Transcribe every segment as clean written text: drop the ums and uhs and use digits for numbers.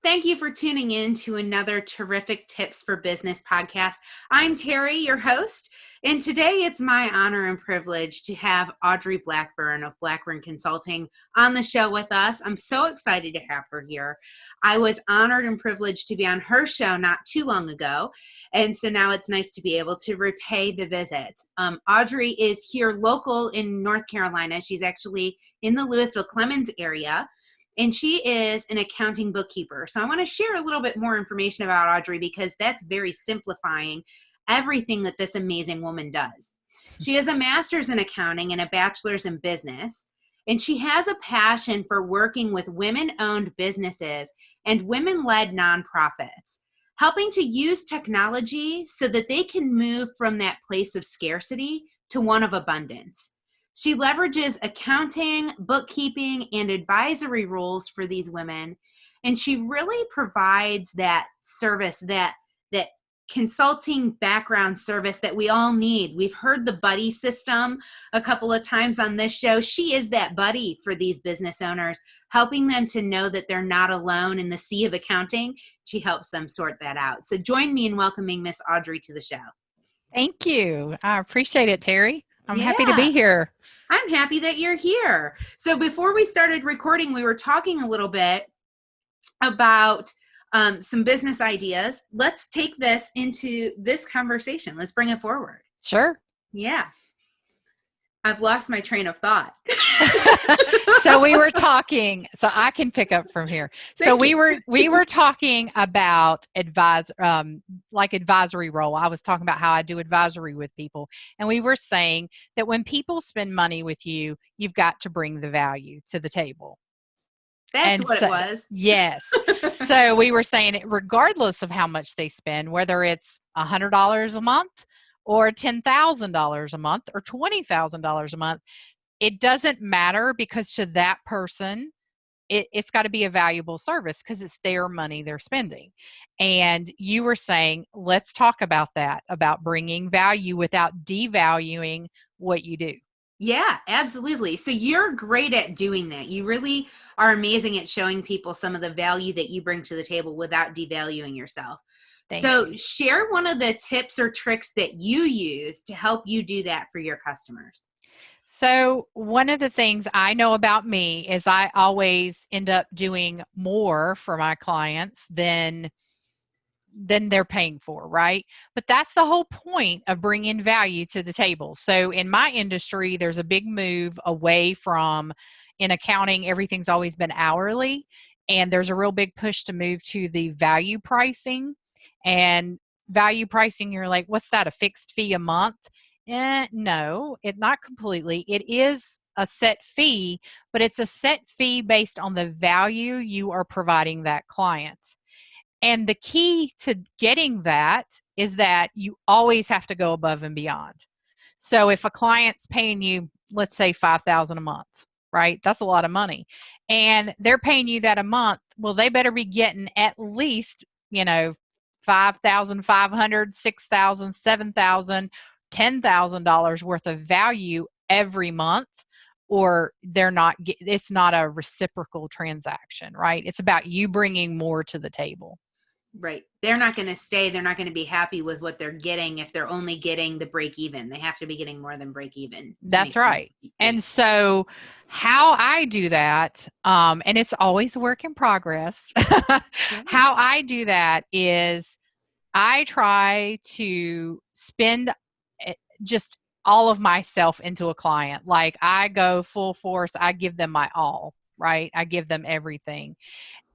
Thank you for tuning in to another terrific Tips for Business podcast. I'm Terry, your host, and today it's my honor and privilege to have Audrey Blackburn of Blackburn Consulting on the show with us. I'm so excited to have her here. I was honored and privileged to be on her show not too long ago, and so now it's nice to be able to repay the visit. Audrey is here local in North Carolina. She's actually in the Louisville, Clemens area. And she is an accounting bookkeeper. So I want to share a little bit more information about Audrey because that's very simplifying everything that this amazing woman does. She has a master's in accounting and a bachelor's in business. And she has a passion for working with women-owned businesses and women-led nonprofits, helping to use technology so that they can move from that place of scarcity to one of abundance. She leverages accounting, bookkeeping, and advisory roles for these women, and she really provides that service, that consulting background service that we all need. We've heard the buddy system a couple of times on this show. She is that buddy for these business owners, helping them to know that they're not alone in the sea of accounting. She helps them sort that out. So join me in welcoming Miss Audrey to the show. Thank you. I appreciate it, Terry. I'm happy to Yeah. be here. I'm happy that you're here. So before we started recording, we were talking a little bit about some business ideas. Let's take this into this conversation. Let's bring it forward. Sure. Yeah. I've lost my train of thought. So we were talking, so I can pick up from here. So we were talking about advisory role. I was talking about how I do advisory with people. And we were saying that when people spend money with you, you've got to bring the value to the table. That's what it was. Yes. So we were saying, regardless of how much they spend, whether it's $100 a month or $10,000 a month or $20,000 a month, it doesn't matter, because to that person, it's got to be a valuable service because it's their money they're spending. And you were saying, let's talk about that, about bringing value without devaluing what you do. Yeah, absolutely. So you're great at doing that. You really are amazing at showing people some of the value that you bring to the table without devaluing yourself. Thank you. Share one of the tips or tricks that you use to help you do that for your customers. So one of the things I know about me is I always end up doing more for my clients than they're paying for, right? But that's the whole point of bringing value to the table. So in my industry, there's a big move away from, in accounting, everything's always been hourly, and there's a real big push to move to the value pricing. And value pricing, you're like, what's that, a fixed fee a month? No, it's not completely. It is a set fee, but it's a set fee based on the value you are providing that client. And the key to getting that is that you always have to go above and beyond. So if a client's paying you, let's say $5,000 a month, right? That's a lot of money. And they're paying you that a month. Well, they better be getting at least, $5,500, $6,000, $7,000, $10,000 worth of value every month, or it's not a reciprocal transaction, right? It's about you bringing more to the table. Right. They're not going to stay. They're not going to be happy with what they're getting if they're only getting the break even. They have to be getting more than break even. That's right. And so how I do that, and it's always a work in progress, how I do that is I try to spend just all of myself into a client. Like, I go full force. I give them my all, right? I give them everything.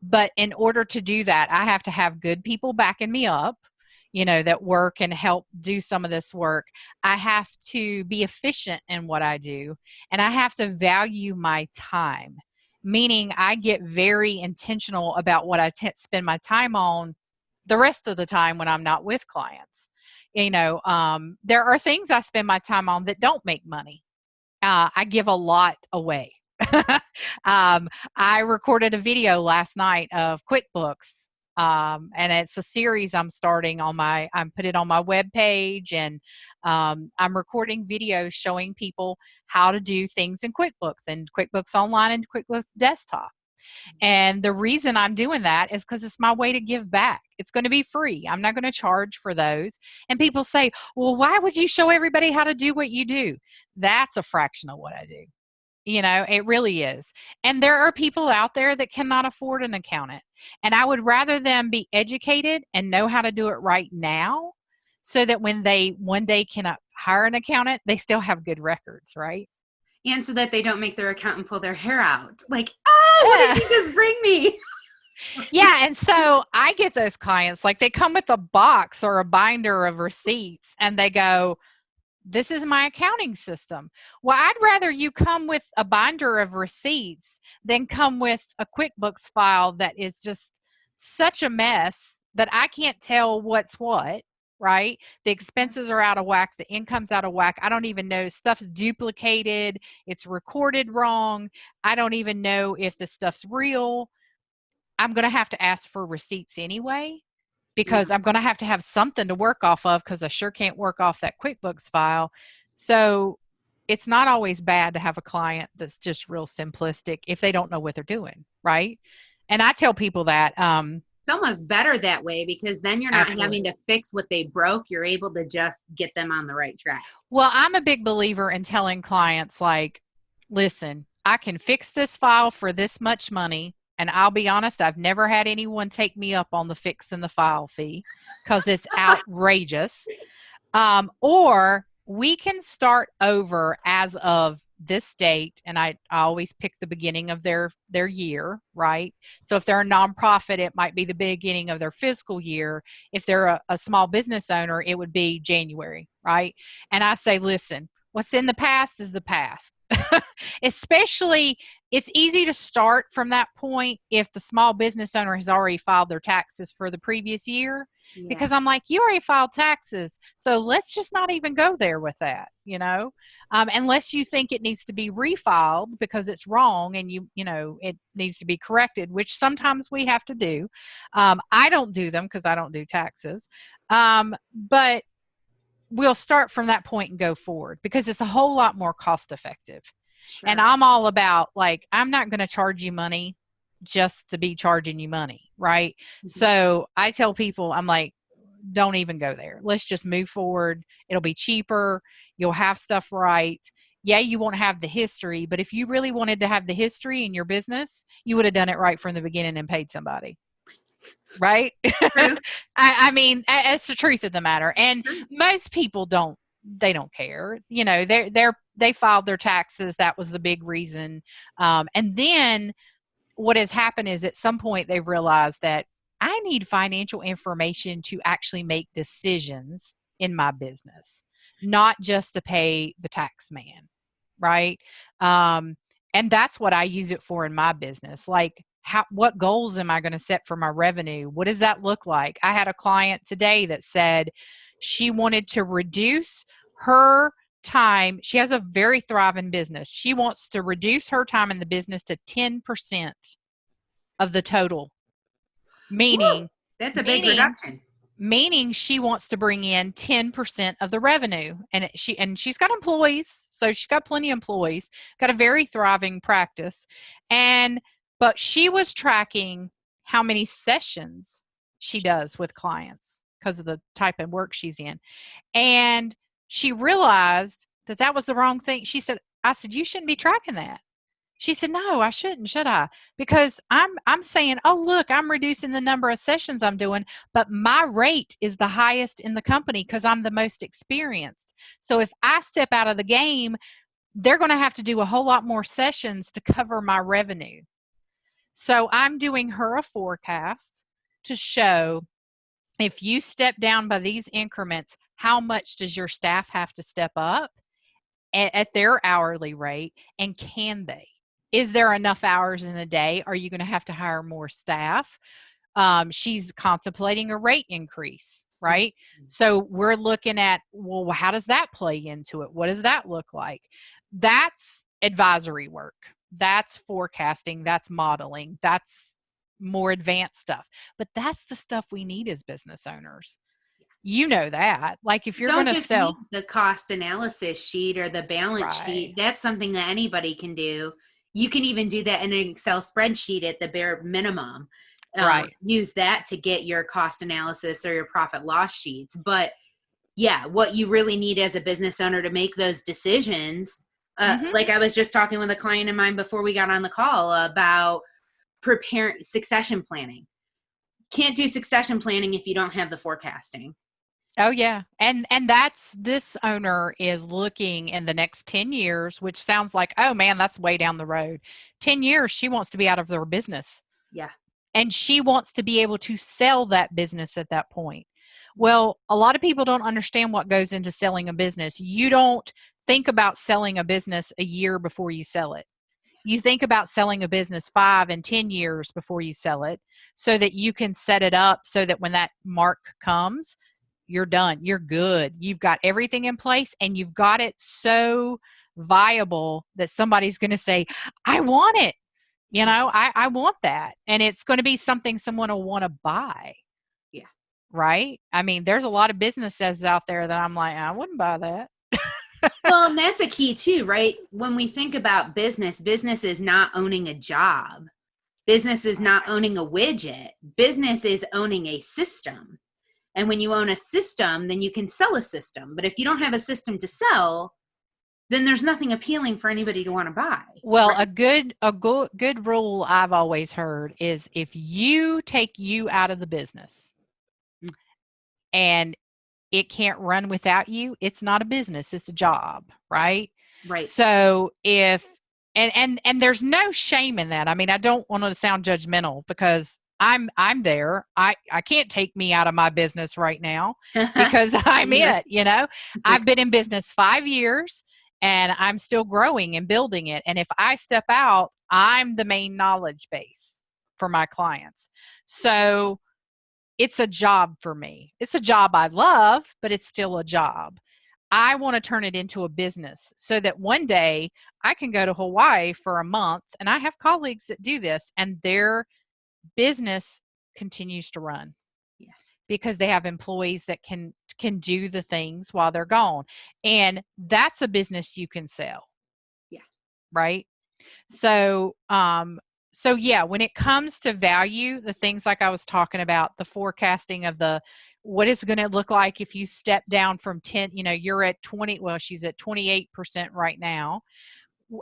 But in order to do that, I have to have good people backing me up, that work and help do some of this work. I have to be efficient in what I do, and I have to value my time, meaning I get very intentional about what I spend my time on the rest of the time when I'm not with clients. There are things I spend my time on that don't make money. I give a lot away. I recorded a video last night of QuickBooks, and it's a series I'm starting I put it on my webpage, and I'm recording videos showing people how to do things in QuickBooks and QuickBooks Online and QuickBooks Desktop. And the reason I'm doing that is because it's my way to give back. It's going to be free. I'm not going to charge for those. And people say, well, why would you show everybody how to do what you do? That's a fraction of what I do. It really is. And there are people out there that cannot afford an accountant. And I would rather them be educated and know how to do it right now so that when they one day can hire an accountant, they still have good records, right? And so that they don't make their accountant pull their hair out. Like, oh, what did you just bring me? Yeah. And so I get those clients, like they come with a box or a binder of receipts and they go, this is my accounting system. Well, I'd rather you come with a binder of receipts than come with a QuickBooks file that is just such a mess that I can't tell what's what, right? The expenses are out of whack. The income's out of whack. I don't even know. Stuff's duplicated. It's recorded wrong. I don't even know if the stuff's real. I'm going to have to ask for receipts anyway, because I'm going to have something to work off of, because I sure can't work off that QuickBooks file. So it's not always bad to have a client that's just real simplistic if they don't know what they're doing, right? And I tell people that. It's almost better that way, because then you're not Absolutely. having to fix what they broke. You're able to just get them on the right track. Well, I'm a big believer in telling clients, like, listen, I can fix this file for this much money. And I'll be honest, I've never had anyone take me up on the fix and the file fee because it's outrageous. Or we can start over as of this date. And I always pick the beginning of their year, right? So if they're a nonprofit, it might be the beginning of their fiscal year. If they're a small business owner, it would be January, right? And I say, listen, what's in the past is the past. Especially, it's easy to start from that point if the small business owner has already filed their taxes for the previous year. Yeah. Because I'm like, you already filed taxes, so let's just not even go there with that, unless you think it needs to be refiled because it's wrong and it needs to be corrected, which sometimes we have to do. I don't do them because I don't do taxes, but we'll start from that point and go forward because it's a whole lot more cost effective. Sure. And I'm all about, like, I'm not going to charge you money just to be charging you money, right? Mm-hmm. So I tell people, I'm like, don't even go there. Let's just move forward. It'll be cheaper. You'll have stuff right. Yeah, you won't have the history, but if you really wanted to have the history in your business, you would have done it right from the beginning and paid somebody. Right? I mean, it's the truth of the matter. And most people don't care. They filed their taxes. That was the big reason. And then what has happened is at some point they've realized that I need financial information to actually make decisions in my business, not just to pay the tax man. Right? And that's what I use it for in my business. Like, what goals am I going to set for my revenue? What does that look like? I had a client today that said she wanted to reduce her time. She has a very thriving business. She wants to reduce her time in the business to 10% of the total. Meaning, that's a big reduction. Meaning she wants to bring in 10% of the revenue. And she's got employees. So she's got plenty of employees, got a very thriving practice. But she was tracking how many sessions she does with clients because of the type of work she's in. And she realized that was the wrong thing. I said, you shouldn't be tracking that. She said, no, I shouldn't, should I? Because I'm saying, oh, look, I'm reducing the number of sessions I'm doing, but my rate is the highest in the company because I'm the most experienced. So if I step out of the game, they're going to have to do a whole lot more sessions to cover my revenue. So I'm doing her a forecast to show if you step down by these increments, how much does your staff have to step up at their hourly rate, and can they? Is there enough hours in a day? Are you going to have to hire more staff? She's contemplating a rate increase, right? Mm-hmm. So we're looking at, well, how does that play into it? What does that look like? That's advisory work. That's forecasting. That's modeling. That's more advanced stuff. But that's the stuff we need as business owners. You know that. Like, if you're going to sell, need the cost analysis sheet or the balance sheet, that's something that anybody can do. You can even do that in an Excel spreadsheet at the bare minimum. Right. Use that to get your cost analysis or your profit loss sheets. But yeah, what you really need as a business owner to make those decisions, like I was just talking with a client of mine before we got on the call about preparing succession planning. Can't do succession planning if you don't have the forecasting. Oh yeah. And this owner is looking in the next 10 years, which sounds like, oh man, that's way down the road. 10 years, she wants to be out of their business. Yeah. And she wants to be able to sell that business at that point. Well, a lot of people don't understand what goes into selling a business. You don't think about selling a business a year before you sell it. You think about selling a business 5 and 10 years before you sell it, so that you can set it up so that when that mark comes, you're done. You're good. You've got everything in place, and you've got it so viable that somebody's going to say, I want it. I want that. And it's going to be something someone will want to buy. Yeah. Right? I mean, there's a lot of businesses out there that I'm like, I wouldn't buy that. Well, and that's a key too, right? When we think about business is not owning a job. Business is not owning a widget. Business is owning a system. And when you own a system, then you can sell a system. But if you don't have a system to sell, then there's nothing appealing for anybody to want to buy. Well, right? a good rule I've always heard is, if you take you out of the business and it can't run without you, it's not a business, it's a job, right? Right. So if and there's no shame in that. I mean, I don't want to sound judgmental, because I'm there. I can't take me out of my business right now because I'm Yeah. it. I've been in business 5 years and I'm still growing and building it. And if I step out, I'm the main knowledge base for my clients. So it's a job for me. It's a job I love, but it's still a job. I want to turn it into a business so that one day I can go to Hawaii for a month, and I have colleagues that do this, and their business continues to run. Yeah. Because they have employees that can do the things while they're gone. And that's a business you can sell. Yeah. Right? So yeah, when it comes to value, the things like I was talking about, the forecasting of what it's going to look like if you step down from 10, you're at 20, well, she's at 28% right now.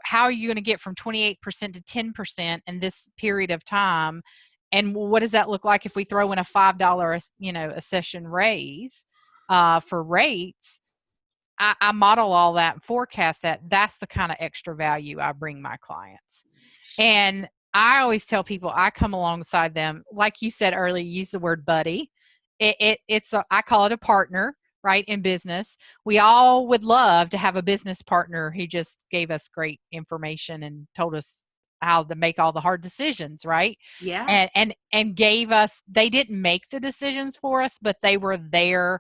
How are you going to get from 28% to 10% in this period of time? And what does that look like if we throw in a $5, a session raise for rates? I model all that and forecast that. That's the kind of extra value I bring my clients. And I always tell people, I come alongside them. Like you said earlier, you use the word buddy. I call it a partner, right? In business, we all would love to have a business partner who just gave us great information and told us how to make all the hard decisions, right? Yeah. And gave us, they didn't make the decisions for us, but they were there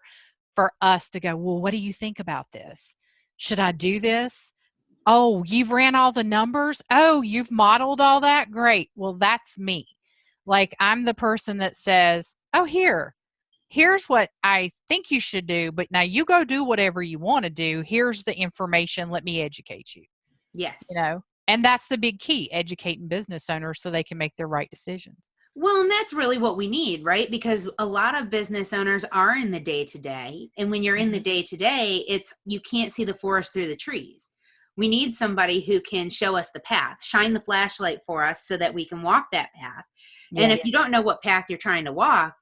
for us to go, well, what do you think about this? Should I do this? Oh, you've ran all the numbers? Oh, you've modeled all that? Great. Well, that's me. Like, I'm the person that says, oh, here's what I think you should do, but now you go do whatever you want to do. Here's the information. Let me educate you. Yes. And that's the big key, educating business owners so they can make the right decisions. Well, and that's really what we need, right? Because a lot of business owners are in the day-to-day. And when you're in the day-to-day, you can't see the forest through the trees. We need somebody who can show us the path, shine the flashlight for us so that we can walk that path. Yeah. And if you don't know what path you're trying to walk,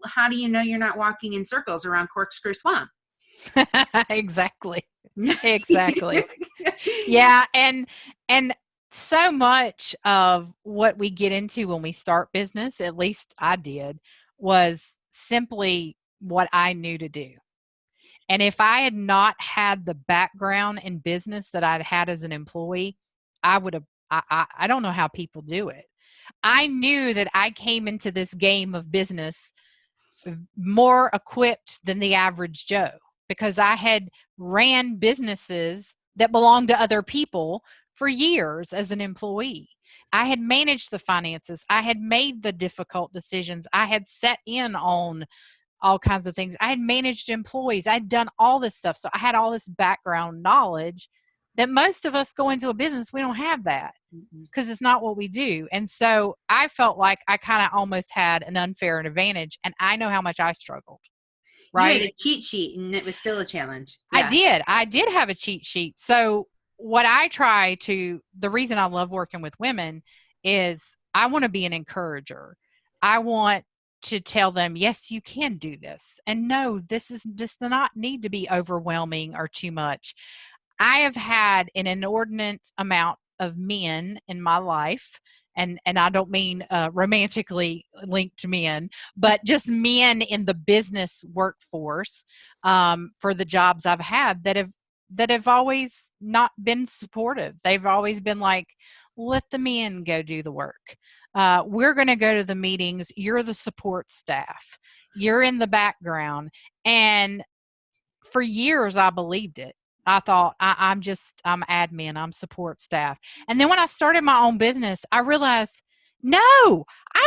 how do you know you're not walking in circles around Corkscrew Swamp? Exactly. Exactly. Yeah. And so much of what we get into when we start business, at least I did, was simply what I knew to do. And if I had not had the background in business that I'd had as an employee, I would have, I don't know how people do it. I knew that I came into this game of business more equipped than the average Joe, because I had ran businesses that belonged to other people for years as an employee. I had managed the finances. I had made the difficult decisions. I had set in on all kinds of things. I had managed employees. I'd done all this stuff. So I had all this background knowledge that most of us go into a business, we don't have that Mm-mm. because it's not what we do. And so I felt like I kind of almost had an unfair advantage, and I know how much I struggled. You had Right? a cheat sheet and it was still a challenge. I Yeah. did. I did have a cheat sheet. So what I try to, the reason I love working with women is I want to be an encourager. I want to tell them, yes, you can do this. And no, this does not need to be overwhelming or too much. I have had an inordinate amount of men in my life, and I don't mean romantically linked men, but just men in the business workforce, for the jobs I've had that have always not been supportive. They've always been like, let the men go do the work. We're going to go to the meetings. You're the support staff. You're in the background. And for years, I believed it. I thought I'm admin, I'm support staff. And then when I started my own business, I realized, no, I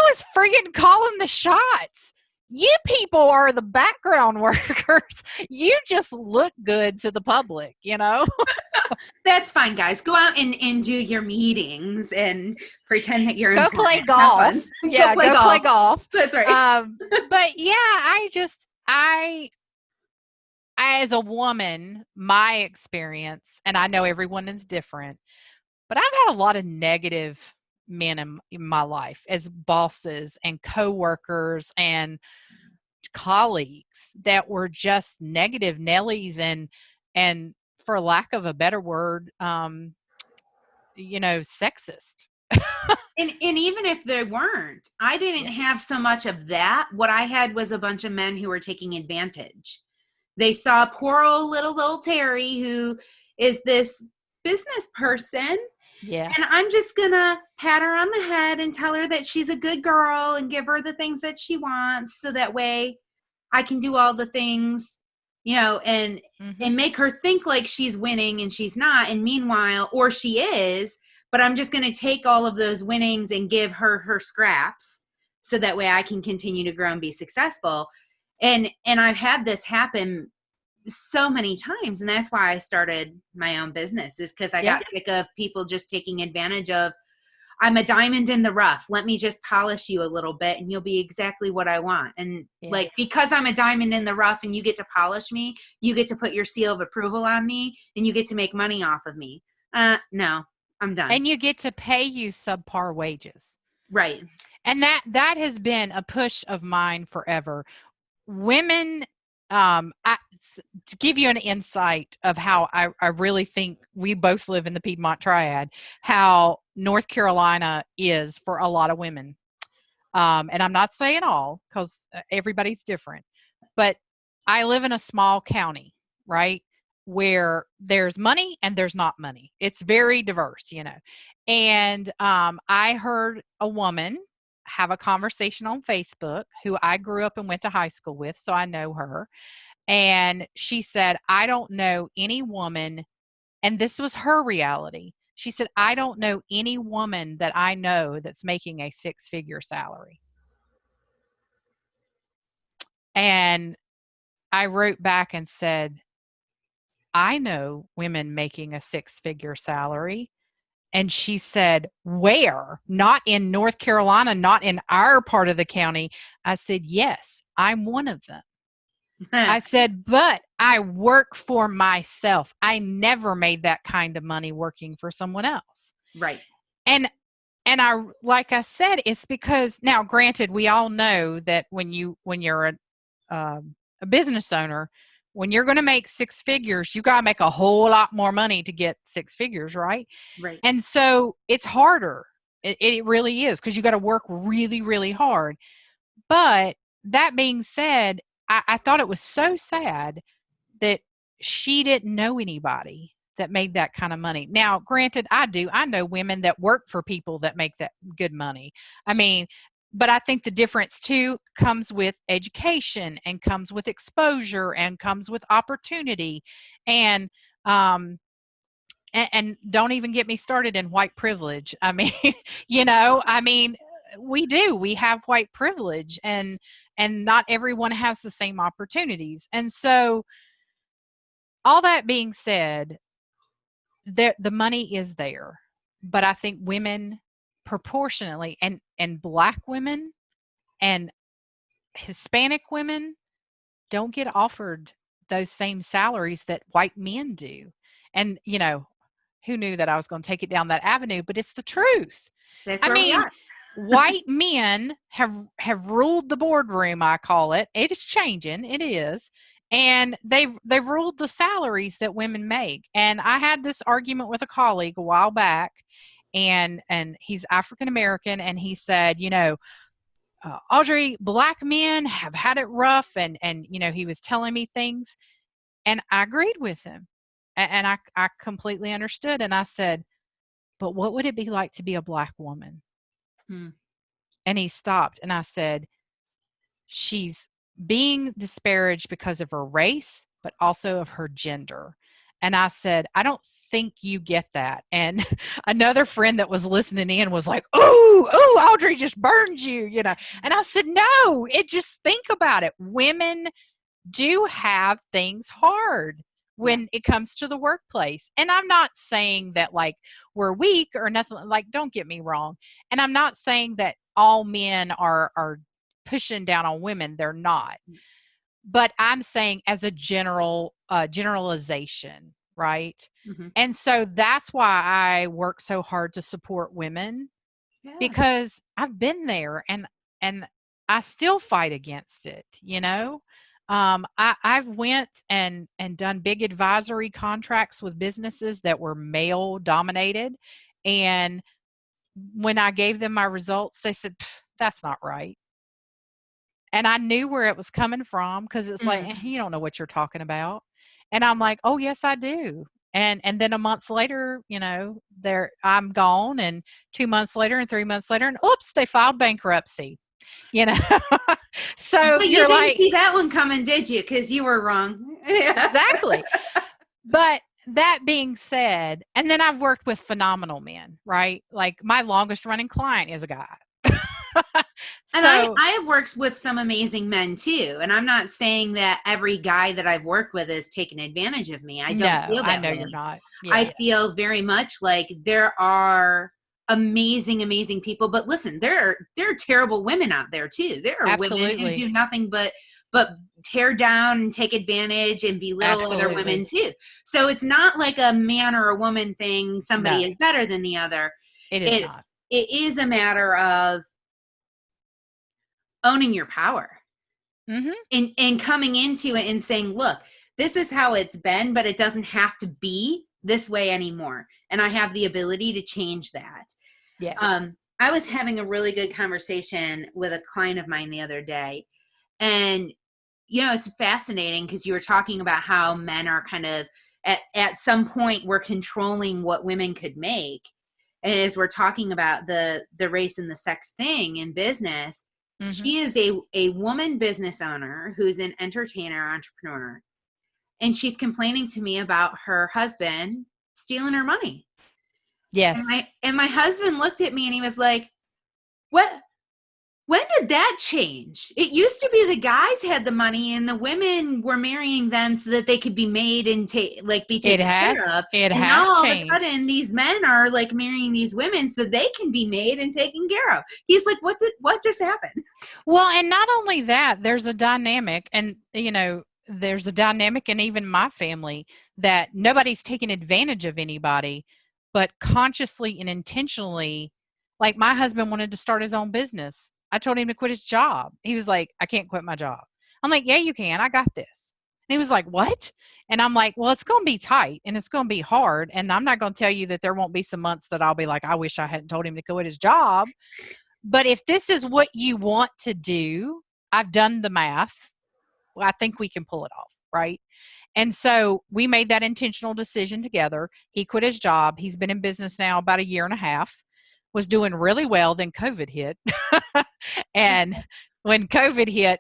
was friggin' calling the shots. You people are the background workers. You just look good to the public, you know? That's fine, guys. Go out and do your meetings and pretend that you're Go important. play Have golf. fun. Yeah, go play golf. That's right. But yeah, I as a woman, my experience, and I know everyone is different, but I've had a lot of negative men in my life as bosses and coworkers and colleagues that were just negative Nellies and for lack of a better word, sexist. And even if they weren't, I didn't have so much of that. What I had was a bunch of men who were taking advantage. They saw poor old Terry, who is this business person. Yeah. And I'm just going to pat her on the head and tell her that she's a good girl and give her the things that she wants. So that way I can do all the things, and make her think like she's winning and she's not. And meanwhile, or she is, but I'm just going to take all of those winnings and give her her scraps so that way I can continue to grow and be successful. And I've had this happen so many times, and that's why I started my own business, is because I got sick of people just taking advantage of, I'm a diamond in the rough, let me just polish you a little bit and you'll be exactly what I want. And like, because I'm a diamond in the rough and you get to polish me, you get to put your seal of approval on me and you get to make money off of me. No, I'm done. And you get to pay you subpar wages. Right. And that has been a push of mine forever. Women, to give you an insight of how I really think we both live in the Piedmont Triad, how North Carolina is for a lot of women. And I'm not saying all, because everybody's different, but I live in a small county, right, where there's money and there's not money. It's very diverse, And I heard a woman have a conversation on Facebook who I grew up and went to high school with, so I know her. And she said, I don't know any woman, and this was her reality. She said, I don't know any woman that I know that's making a six-figure salary. And I wrote back and said, I know women making a six-figure salary. And she said, where? Not in North Carolina, not in our part of the county. I said, yes, I'm one of them. I said, but I work for myself. I never made that kind of money working for someone else. Right. And I, like I said, it's because, now granted, we all know that when you're a business owner, when you're going to make six figures, you got to make a whole lot more money to get six figures, right? Right. And so it's harder. It really is, because you got to work really, really hard. But that being said, I thought it was so sad that she didn't know anybody that made that kind of money. Now, granted, I know women that work for people that make that good money. I mean, but I think the difference too comes with education and comes with exposure and comes with opportunity. And don't even get me started in white privilege. I mean, we have white privilege, and not everyone has the same opportunities. And so all that being said, the money is there, but I think women proportionately, and Black women and Hispanic women don't get offered those same salaries that white men do. And, who knew that I was going to take it down that avenue, but it's the truth. That's I where we mean, are. white men have ruled the boardroom, I call it. It is changing, it is. And they've ruled the salaries that women make. And I had this argument with a colleague a while back, and he's African American, and he said, Audrey, Black men have had it rough, and he was telling me things, and I agreed with him, and I completely understood, and I said, but what would it be like to be a Black woman? Hmm. And he stopped, and I said, she's being disparaged because of her race, but also of her gender. And I said, I don't think you get that. And another friend that was listening in was like, oh, Audrey just burned you, And I said, no, think about it. Women do have things hard Yeah. when it comes to the workplace. And I'm not saying that like we're weak or nothing, like, don't get me wrong. And I'm not saying that all men are pushing down on women. They're not. But I'm saying as a generalization, right? Mm-hmm. And so that's why I work so hard to support women, Yeah. because I've been there, and I still fight against it. I've went and done big advisory contracts with businesses that were male dominated, and when I gave them my results, they said, that's not right. And I knew where it was coming from, because it's like, you don't know what you're talking about. And I'm like, oh, yes, I do. And then a month later, I'm gone, and 2 months later and 3 months later, and oops, they filed bankruptcy. So But you you're didn't like, see that one coming, did you? Because you were wrong. exactly. But that being said, and then I've worked with phenomenal men, right? Like my longest running client is a guy. And I have worked with some amazing men too. And I'm not saying that every guy that I've worked with is taking advantage of me. I don't feel that I know way. you're not. I Yeah. feel very much like there are amazing people, but listen, there are terrible women out there too. There are women who Absolutely. do nothing but tear down and take advantage and belittle other women Absolutely. too. So it's not like a man or a woman thing, somebody No, is better than the other. it is not. It is a matter of owning your power. Mm-hmm. And coming into it and saying, look, this is how it's been, but it doesn't have to be this way anymore. And I have the ability to change that. Yes. I was having a really good conversation with a client of mine the other day. And, it's fascinating because you were talking about how men are kind of at some point we're controlling what women could make. And as we're talking about the race and the sex thing in business, Mm-hmm. she is a woman business owner who's an entertainer, entrepreneur. And she's complaining to me about her husband stealing her money. Yes. And my husband looked at me and he was like, what? When did that change? It used to be the guys had the money and the women were marrying them so that they could be made and be taken care of. It and has now all changed. of a sudden these men are like marrying these women so they can be made and taken care of. He's like, what just happened? Well, and not only that, there's a dynamic, and there's a dynamic in even my family that nobody's taking advantage of anybody, but consciously and intentionally, like my husband wanted to start his own business. I told him to quit his job. He was like, I can't quit my job. I'm like, yeah, you can. I got this. And he was like, what? And I'm like, well, it's going to be tight and it's going to be hard. And I'm not going to tell you that there won't be some months that I'll be like, I wish I hadn't told him to quit his job. But if this is what you want to do, I've done the math. Well, I think we can pull it off, right? And so we made that intentional decision together. He quit his job. He's been in business now about a year and a half, was doing really well. Then COVID hit. And when COVID hit,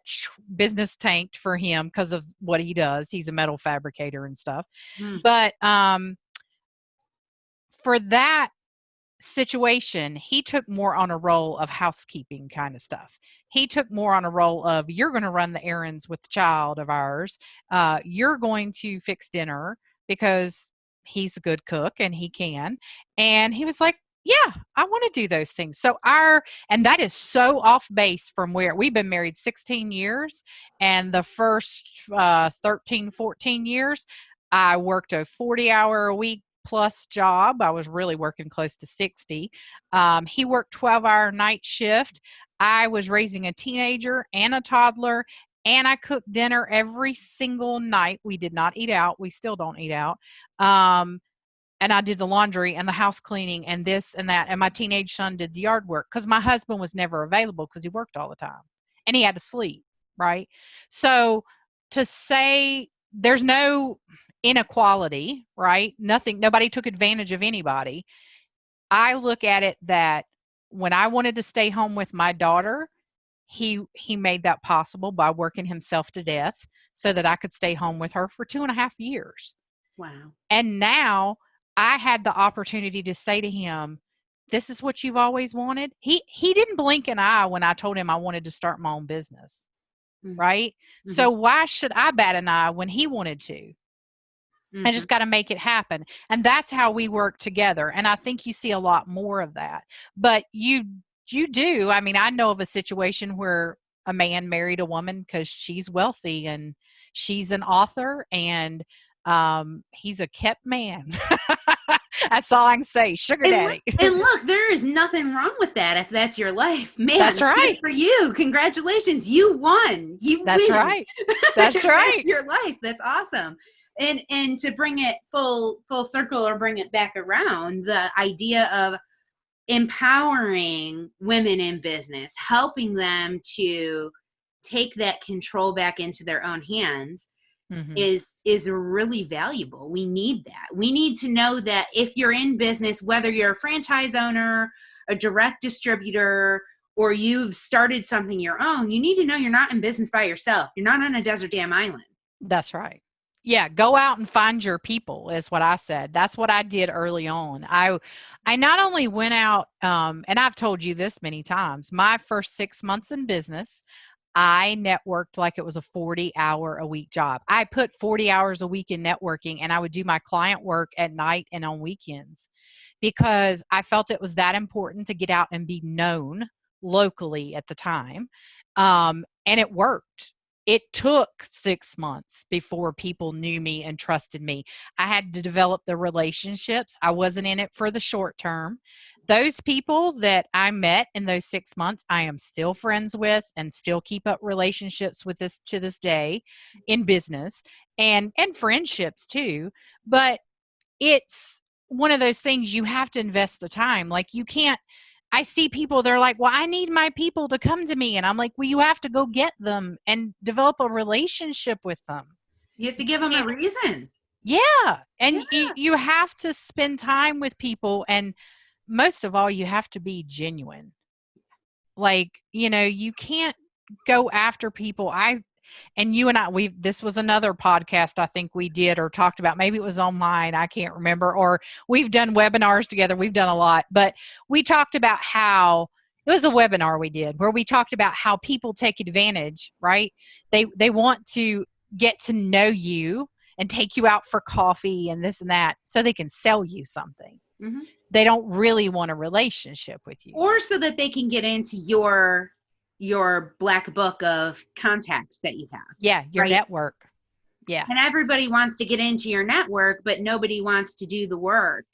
business tanked for him because of what he does. He's a metal fabricator and stuff. But for that situation, he took more on a role of housekeeping kind of stuff. He took more on a role of, you're going to run the errands with the child of ours. You're going to fix dinner because he's a good cook and he can. And he was like, yeah, I want to do those things. So and that is so off base from where we've been married 16 years. And the first 13, 14 years, I worked a 40-hour-a-week plus job. I was really working close to 60. He worked 12-hour night shift. I was raising a teenager and a toddler, and I cooked dinner every single night. We did not eat out. We still don't eat out. And I did the laundry and the house cleaning and this and that. And my teenage son did the yard work because my husband was never available because he worked all the time and he had to sleep. Right. So to say there's no inequality, right? Nobody took advantage of anybody. I look at it that when I wanted to stay home with my daughter, he made that possible by working himself to death so that I could stay home with her for 2.5 years. Wow. And now I had the opportunity to say to him, this is what you've always wanted. He didn't blink an eye when I told him I wanted to start my own business. Mm-hmm. Right. Mm-hmm. So why should I bat an eye when he wanted to? Mm-hmm. I just got to make it happen. And that's how we work together. And I think you see a lot more of that. But you do. I mean, I know of a situation where a man married a woman because she's wealthy and she's an author and he's a kept man. That's all I can say. Sugar daddy. And look, there is nothing wrong with that if that's your life. Man, that's right. Good for you. Congratulations. You won. That's win. Right. That's right. That's your life. That's awesome. And to bring it full circle or bring it back around, the idea of empowering women in business, helping them to take that control back into their own hands, mm-hmm. is really valuable. We need that. We need to know that if you're in business, whether you're a franchise owner, a direct distributor, or you've started something your own, you need to know you're not in business by yourself. You're not on a desert damn island. That's right. Yeah, go out and find your people is what I said. That's what I did early on. I not only went out, and I've told you this many times, my first 6 months in business, I networked like it was a 40-hour-a-week job. I put 40 hours a week in networking, and I would do my client work at night and on weekends because I felt it was that important to get out and be known locally at the time. And it worked. It took 6 months before people knew me and trusted me. I had to develop the relationships. I wasn't in it for the short term. Those people that I met in those 6 months, I am still friends with and still keep up relationships with this to this day in business and friendships too. But it's one of those things you have to invest the time. Like you can't, I see people, they're like, well, I need my people to come to me. And I'm like, well, you have to go get them and develop a relationship with them. You have to give them a reason. Yeah. And you have to spend time with people. And most of all, you have to be genuine. Like, you can't go after people. And you and I, this was another podcast I think we did or talked about. Maybe it was on mine. I can't remember. Or we've done webinars together. We've done a lot. But we talked about how, it was a webinar we did where we talked about how people take advantage, right? They want to get to know you and take you out for coffee and this and that so they can sell you something. Mm-hmm. They don't really want a relationship with you. Or so that they can get into your black book of contacts that you have. Yeah, your network. Yeah. And everybody wants to get into your network, but nobody wants to do the work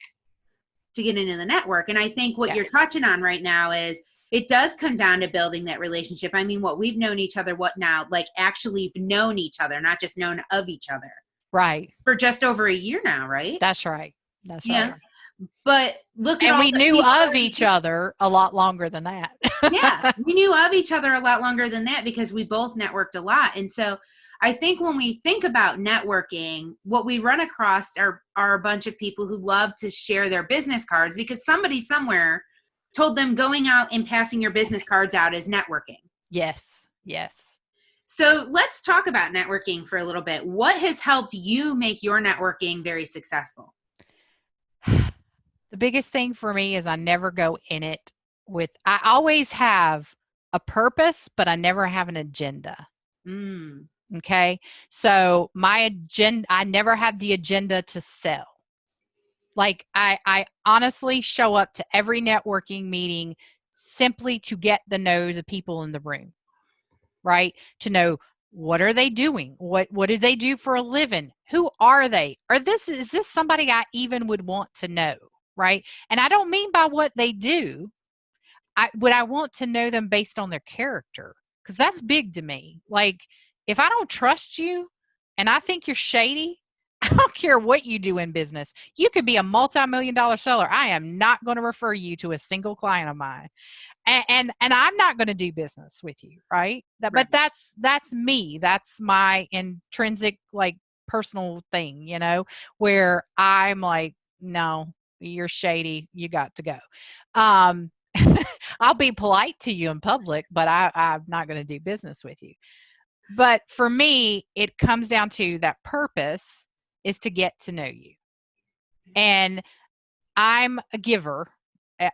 to get into the network. And I think what you're touching on right now is it does come down to building that relationship. I mean, we've known each other, like actually known each other, not just known of each other. Right. For just over a year now, right? That's right. Right. But look at and we knew of each other a lot longer than that. Yeah, we knew of each other a lot longer than that because we both networked a lot. And so I think when we think about networking, what we run across are a bunch of people who love to share their business cards because somebody somewhere told them going out and passing your business cards out is networking. Yes. So let's talk about networking for a little bit. What has helped you make your networking very successful? The biggest thing for me is I never go in it I always have a purpose, but I never have an agenda. Okay. So my agenda, I never have the agenda to sell. Like I honestly show up to every networking meeting simply to get to know the people in the room, right? To know what are they doing? What do they do for a living? Who are they? Is this somebody I even would want to know, right? And I don't mean by what they do. I want to know them based on their character, because that's big to me. Like, if I don't trust you and I think you're shady, I don't care what you do in business. You could be a multi-million-dollar seller. I am not going to refer you to a single client of mine, and I'm not going to do business with you, right? But that's me. That's my intrinsic, like, personal thing, where I'm like, no, you're shady. You got to go. Um, I'll be polite to you in public, but I'm not going to do business with you. But for me, it comes down to that purpose is to get to know you. And I'm a giver.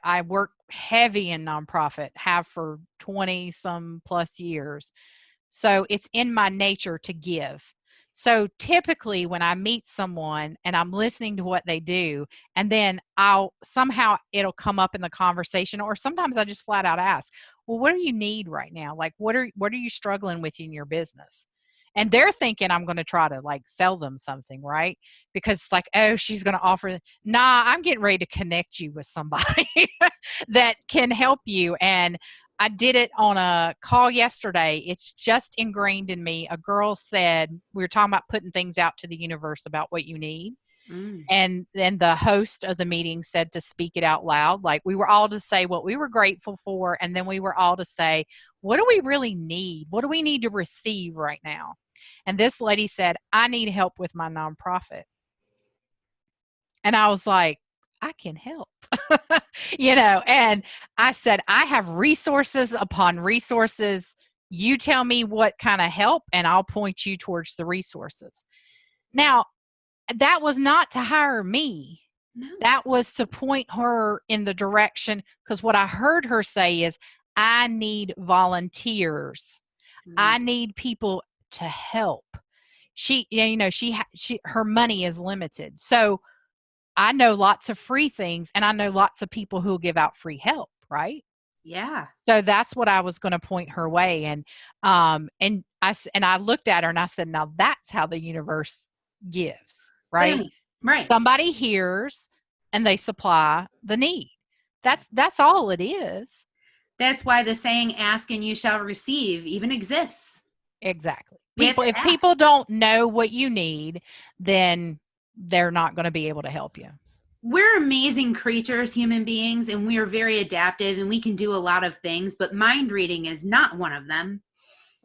I work heavy in nonprofit, have for 20 some plus years. So it's in my nature to give. So typically when I meet someone and I'm listening to what they do, and then it'll come up in the conversation, or sometimes I just flat out ask, well, what do you need right now? Like, what are you struggling with in your business? And they're thinking I'm going to try to, like, sell them something, right? Because it's like, oh, she's going to offer. Nah, I'm getting ready to connect you with somebody that can help you. And I did it on a call yesterday. It's just ingrained in me. A girl said, we were talking about putting things out to the universe about what you need. And then the host of the meeting said to speak it out loud. Like, we were all to say what we were grateful for. And then we were all to say, what do we really need? What do we need to receive right now? And this lady said, I need help with my nonprofit. And I was like, I can help, and I said, I have resources upon resources. You tell me what kind of help, and I'll point you towards the resources. Now, that was not to hire me. No. That was to point her in the direction, because what I heard her say is, I need volunteers. I need people to help. Her money is limited. So I know lots of free things, and I know lots of people who will give out free help, right? Yeah. So that's what I was going to point her way. And I looked at her and I said, now that's how the universe gives, right? Right. Somebody hears and they supply the need. That's all it is. That's why the saying, ask and you shall receive, even exists. Exactly. If people don't know what you need, then they're not going to be able to help you. We're amazing creatures, human beings, and we are very adaptive, and we can do a lot of things, but mind reading is not one of them.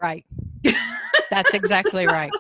Right. That's exactly right.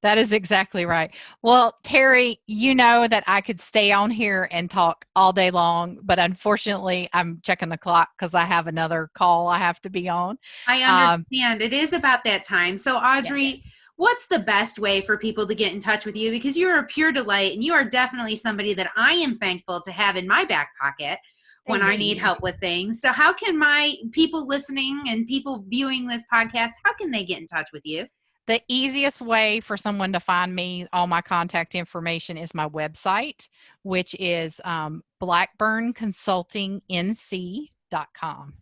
That is exactly right. Well, Terry, you know that I could stay on here and talk all day long, but unfortunately, I'm checking the clock because I have another call I have to be on. I understand. It is about that time. So, Audrey, what's the best way for people to get in touch with you? Because you're a pure delight, and you are definitely somebody that I am thankful to have in my back pocket when I need help with things. So how can my people listening and people viewing this podcast, how can they get in touch with you? The easiest way for someone to find me, all my contact information, is my website, which is blackburnconsultingnc.com.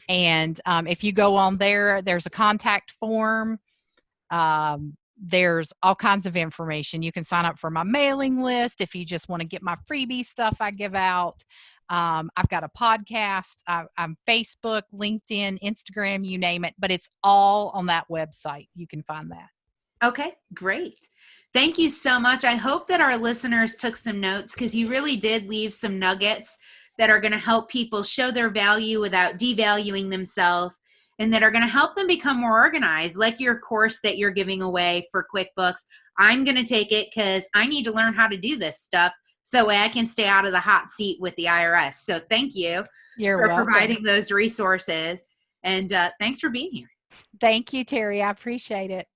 And if you go on there, there's a contact form. There's all kinds of information. You can sign up for my mailing list if you just want to get my freebie stuff I give out. I've got a podcast. I'm Facebook, LinkedIn, Instagram, you name it, but it's all on that website. You can find that. Okay, great. Thank you so much. I hope that our listeners took some notes, because you really did leave some nuggets that are going to help people show their value without devaluing themselves, and that are going to help them become more organized, like your course that you're giving away for QuickBooks. I'm going to take it because I need to learn how to do this stuff so I can stay out of the hot seat with the IRS. So thank you for providing those resources. And thanks for being here. Thank you, Terry. I appreciate it.